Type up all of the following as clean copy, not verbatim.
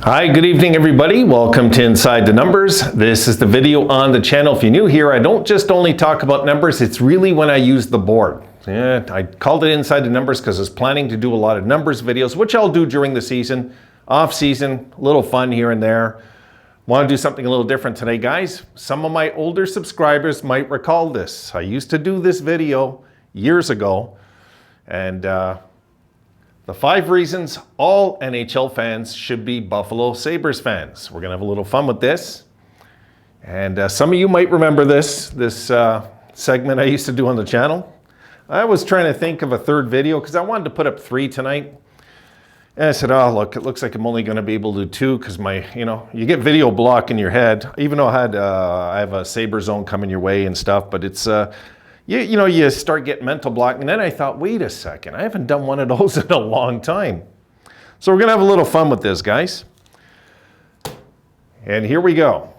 Hi, good evening everybody. Welcome to Inside the Numbers. This is the video on the channel. If you're new here, I don't just only talk about numbers, it's really when I use the board. Yeah, I called it Inside the Numbers because I was planning to do a lot of numbers videos, which I'll do during the season, off season, a little fun here and there. Want to do something a little different today, guys. Some of my older subscribers might recall this. I used to do this video years ago, and the 5 reasons all NHL fans should be Buffalo Sabres fans. We're gonna have a little fun with this. And some of you might remember this segment I used to do on the channel. I was trying to think of a third video because I wanted to put up 3 tonight. And I said, oh, look, it looks like I'm only gonna be able to do 2 because you get video block in your head. Even though I have a Sabre zone coming your way and stuff, but it's, you start getting mental block. And then I thought, wait a second, I haven't done one of those in a long time. So we're gonna have a little fun with this, guys. And here we go.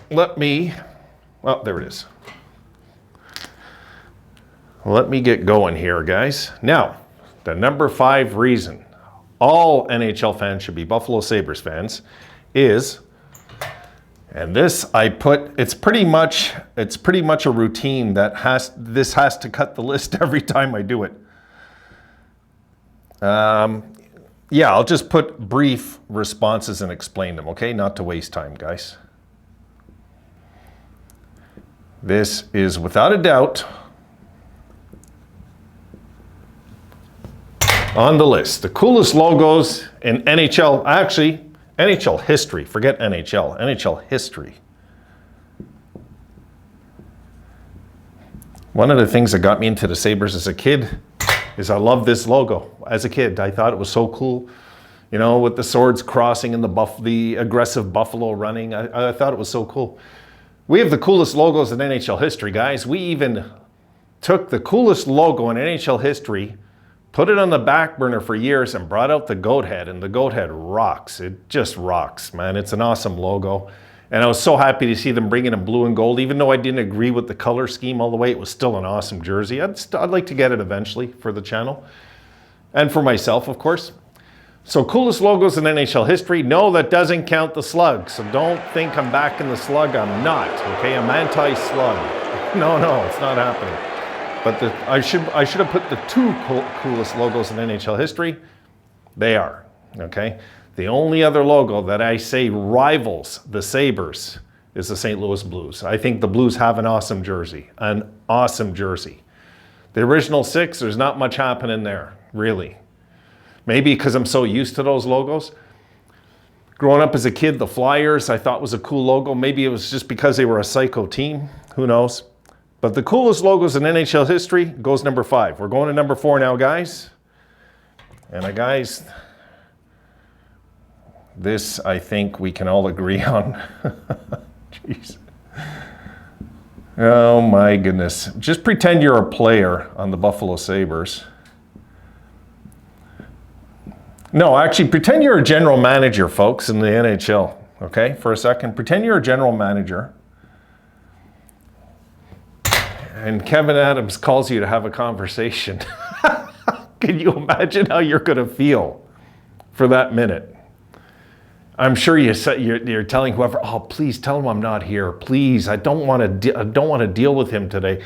Well, there it is. Let me get going here, guys. Now, the number 5 reason all NHL fans should be Buffalo Sabres fans is, and this it's pretty much a routine that this has to cut the list every time I do it. Yeah, I'll just put brief responses and explain them, okay? Not to waste time, guys. This is without a doubt on the list. The coolest logos in NHL, actually, NHL history. Forget NHL, NHL history. One of the things that got me into the Sabres as a kid is I loved this logo. As a kid, I thought it was so cool. You know, with the swords crossing and the aggressive buffalo running. I thought it was so cool. We have the coolest logos in NHL history, guys. We even took the coolest logo in NHL history, put it on the back burner for years, and brought out the goat head, and the goat head rocks. It just rocks, man. It's an awesome logo. And I was so happy to see them bring it in blue and gold. Even though I didn't agree with the color scheme all the way, it was still an awesome jersey. I'd like to get it eventually for the channel. And for myself, of course. So coolest logos in NHL history. No, that doesn't count the slug. So don't think I'm back in the slug. I'm not, okay? I'm anti-slug. No, it's not happening. But I should have put the 2 coolest logos in NHL history. They are, okay? The only other logo that I say rivals the Sabres is the St. Louis Blues. I think the Blues have an awesome jersey, an awesome jersey. The original 6, there's not much happening there, really. Maybe because I'm so used to those logos. Growing up as a kid, the Flyers I thought was a cool logo. Maybe it was just because they were a psycho team, who knows? But the coolest logos in NHL history goes number 5. We're going to number 4 now, guys. And guys, this I think we can all agree on. Jeez. Oh my goodness. Just pretend you're a player on the Buffalo Sabres. No, actually, pretend you're a general manager, folks, in the NHL. Okay, for a second. Pretend you're a general manager. And Kevin Adams calls you to have a conversation. Can you imagine how you're going to feel for that minute? I'm sure you're telling whoever, oh, please tell him I'm not here. Please, I don't want to deal with him today.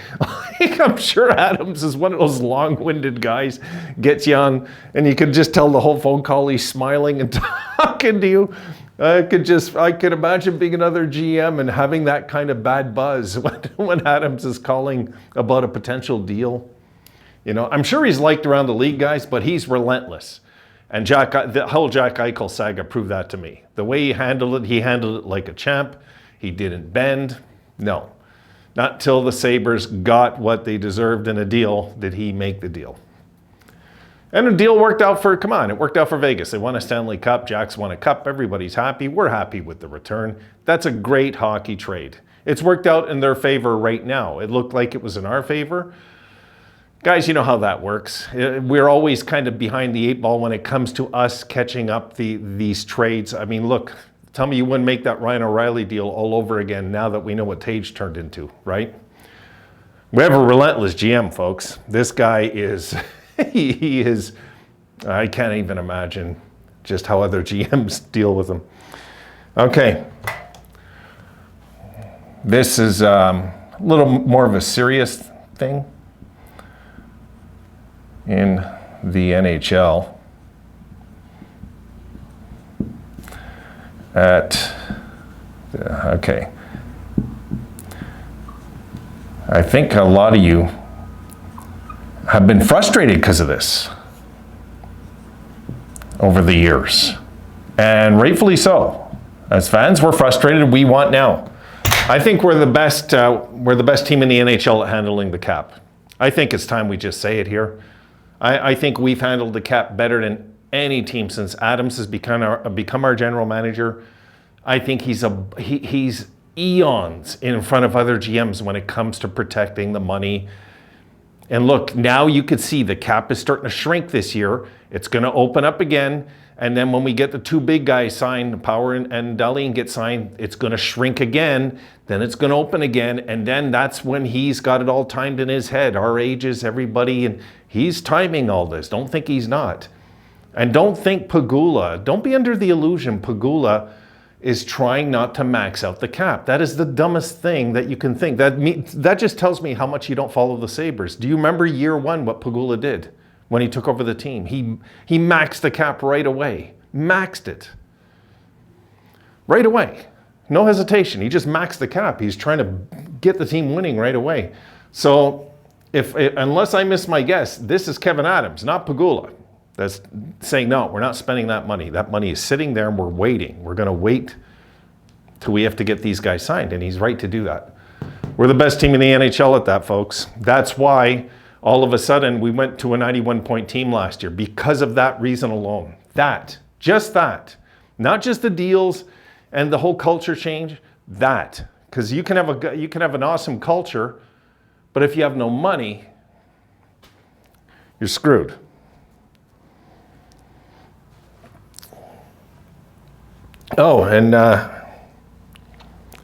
I'm sure Adams is one of those long-winded guys, gets you on, and you can just tell the whole phone call he's smiling and talking to you. I could imagine being another GM and having that kind of bad buzz when Adams is calling about a potential deal. You know, I'm sure he's liked around the league, guys, but he's relentless. And the whole Jack Eichel saga proved that to me. The way he handled it like a champ. He didn't bend. No, not till the Sabres got what they deserved in a deal did he make the deal. And the deal worked out it worked out for Vegas. They won a Stanley Cup. Jack's won a cup. Everybody's happy. We're happy with the return. That's a great hockey trade. It's worked out in their favor right now. It looked like it was in our favor. Guys, you know how that works. We're always kind of behind the 8 ball when it comes to us catching up these trades. I mean, look, tell me you wouldn't make that Ryan O'Reilly deal all over again now that we know what Tage turned into, right? We have a relentless GM, folks. This guy is, he is, I can't even imagine. just how other GMs deal with them. Okay. This is a little more of a serious thing in the NHL. Okay. I think a lot of you have been frustrated because of this over the years, and rightfully so. As fans, we're frustrated. We want now. I think we're the best. We're the best team in the NHL at handling the cap. I think it's time we just say it here. I think we've handled the cap better than any team since Adams has become our general manager. I think he's eons in front of other GMs when it comes to protecting the money. And look, now you could see the cap is starting to shrink this year. It's going to open up again. And then when we get the two big guys signed, Power and Dahlin get signed, it's going to shrink again. Then it's going to open again. And then that's when he's got it all timed in his head. Our ages, everybody, and he's timing all this. Don't think he's not. And don't think Pegula, don't be under the illusion Pegula is trying not to max out the cap. That is the dumbest thing that you can think. That just tells me how much you don't follow the Sabres. Do you remember year one what Pegula did when he took over the team? He maxed the cap right away. Maxed it. Right away. No hesitation. He just maxed the cap. He's trying to get the team winning right away. So unless I miss my guess, this is Kevin Adams, not Pegula. That's saying, no, we're not spending that money. That money is sitting there and we're waiting. We're going to wait till we have to get these guys signed. And he's right to do that. We're the best team in the NHL at that, folks. That's why all of a sudden we went to a 91-point team last year, because of that reason alone. Just that. Not just the deals and the whole culture change, that. Because you can have an awesome culture, but if you have no money, you're screwed. Oh, and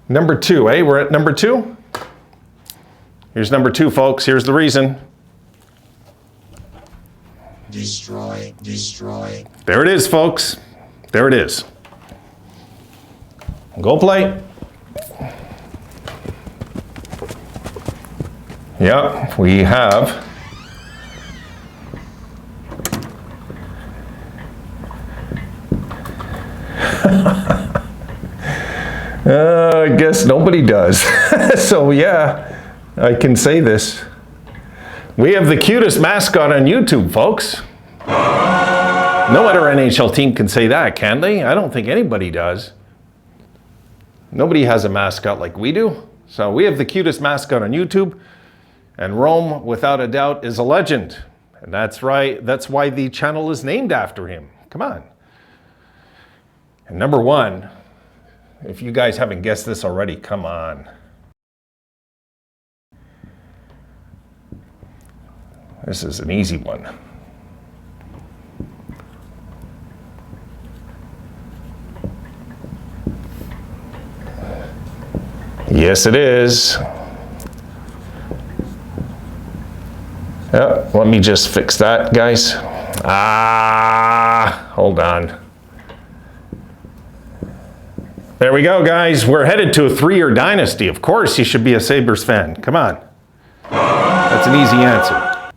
number two, eh? We're at number two? Here's number two, folks. Here's the reason. Destroy. There it is, folks. There it is. Go play. Yep, we have. I guess nobody does. So yeah, I can say this. We have the cutest mascot on YouTube, folks. No other NHL team can say that, can they? I don't think anybody does. Nobody has a mascot like we do. So we have the cutest mascot on YouTube. And Rome, without a doubt, is a legend. And that's right. That's why the channel is named after him. Come on. And number one, if you guys haven't guessed this already, come on. This is an easy one. Yes, it is. Oh, let me just fix that, guys. Hold on. There we go, guys. We're headed to a 3-year dynasty. Of course, you should be a Sabres fan. Come on. That's an easy answer.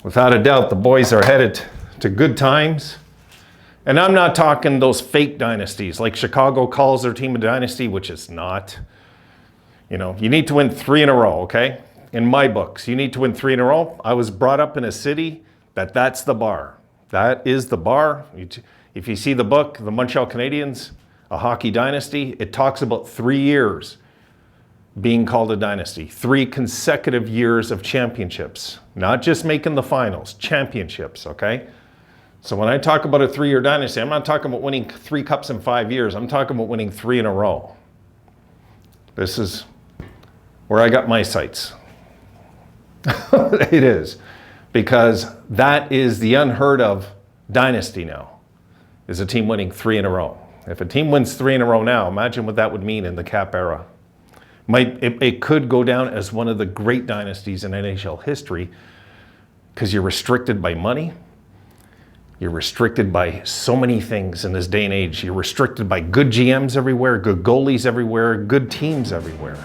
Without a doubt, the boys are headed to good times. And I'm not talking those fake dynasties, like Chicago calls their team a dynasty, which it's not. You know, you need to win 3 in a row, okay? In my books, you need to win 3 in a row. I was brought up in a city that's the bar. That is the bar. If you see the book, The Montreal Canadiens, A Hockey Dynasty, it talks about 3 years being called a dynasty. 3 consecutive years of championships. Not just making the finals, championships, okay? So when I talk about a 3-year dynasty, I'm not talking about winning 3 cups in 5 years. I'm talking about winning 3 in a row. This is where I got my sights. It is. Because that is the unheard of dynasty now, is a team winning 3 in a row. If a team wins 3 in a row now, imagine what that would mean in the cap era. It could go down as one of the great dynasties in NHL history because you're restricted by money. You're restricted by so many things in this day and age. You're restricted by good GMs everywhere, good goalies everywhere, good teams everywhere.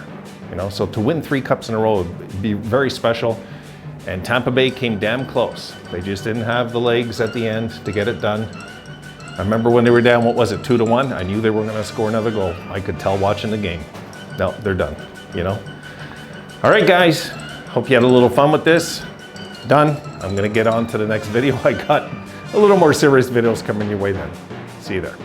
You know, so to win 3 cups in a row would be very special. And Tampa Bay came damn close. They just didn't have the legs at the end to get it done. I remember when they were down, what was it, 2-1? I knew they were going to score another goal. I could tell watching the game. No, they're done, you know? All right, guys. Hope you had a little fun with this. Done. I'm going to get on to the next video. I got a little more serious videos coming your way then. See you there.